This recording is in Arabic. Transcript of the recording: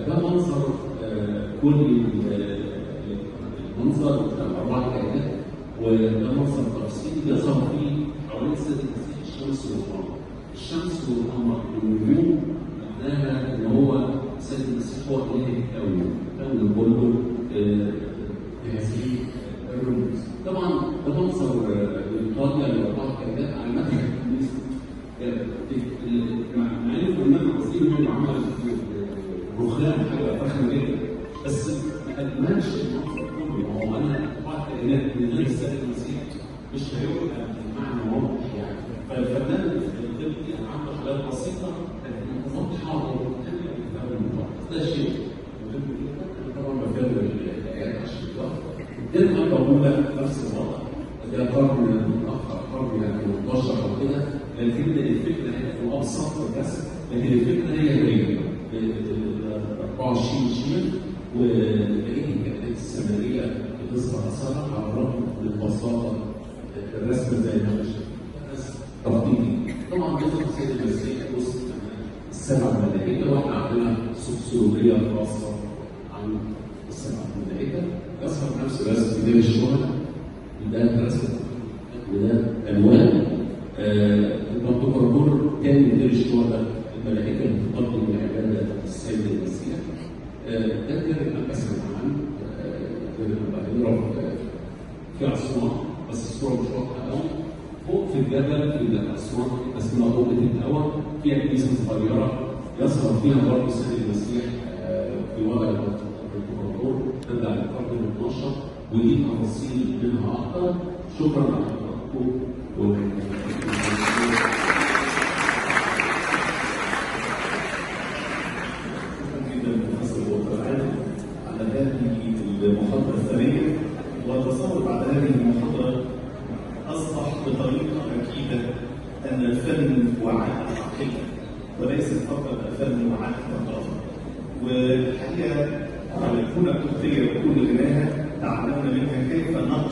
ده منظر كل المنظر بتاع الاربع كائنات، وده منظر تفصيلي يظهر فيه حوالين سد المسيح الشمس والقمر. الشمس والقمر والنجوم معناها ان هو سد المسيح هو اله الكون كله بهذه الرموز. طبعا ده منظر ايطاليا لاربع كائنات على مدى الكنيسه. مع ان كنا المصريين هم عملوا رخام حاجه فخمه جدا، بس ما اجملش المنظر كله. هو انا اربع كائنات من غير السيد المسيح مش هيبقى المعنى واضح يعني. فالفنان القبطي انا عامل حاجات بسيطه لكن واضحه ومكتمله بالفعل. ده شيء مهم جدا. طبعا بفرق الايات عشان الدنيا موجوده نفس الوضع. ده قرن متاخر، قرن يعني 18 او كده، لكن الفكره هي في ابسط الرسم، لكن الفكره هي 24 شيء، وبقيه الكائنات السماويه بتظهر اثرها على الرغم من بساطه الرسم زي ما رسم تقليدي. طبعا بيظهر السيد المسيح وسط السبع ملائكه، واحنا عندنا سوسيولوجيه خاصه عن السبع ملائكه. يظهر نفس الرسم ده الشهداء، ده رسم وده الوان. البنتوكراتور كان من غير الشهداء الملائكه اللي بتقدم العباده للسيد المسيح. ده كان اسمع عنه بنضرب في اسوان، بس الصوره مش واضحه قوي. فوق في الجبل في اسوان اسمها قبه الهوى، فيها كنيسه صغيره يظهر فيها برضه السيد المسيح في وضع البنتوكراتور تبدا القرن ال 12، ودي تفاصيل منها اكثر. شكرا على حضراتكم. على هذه المحاضرة الثانية، وأتصور بعد هذه المحاضرة أصبح بطريقة أكيدة أن الفن وعاء العقيدة وليس فقط الفن وعاء الثقافة. والحقيقة الأيقونة القبطية بكل غناها تعلمنا منها كيف نقل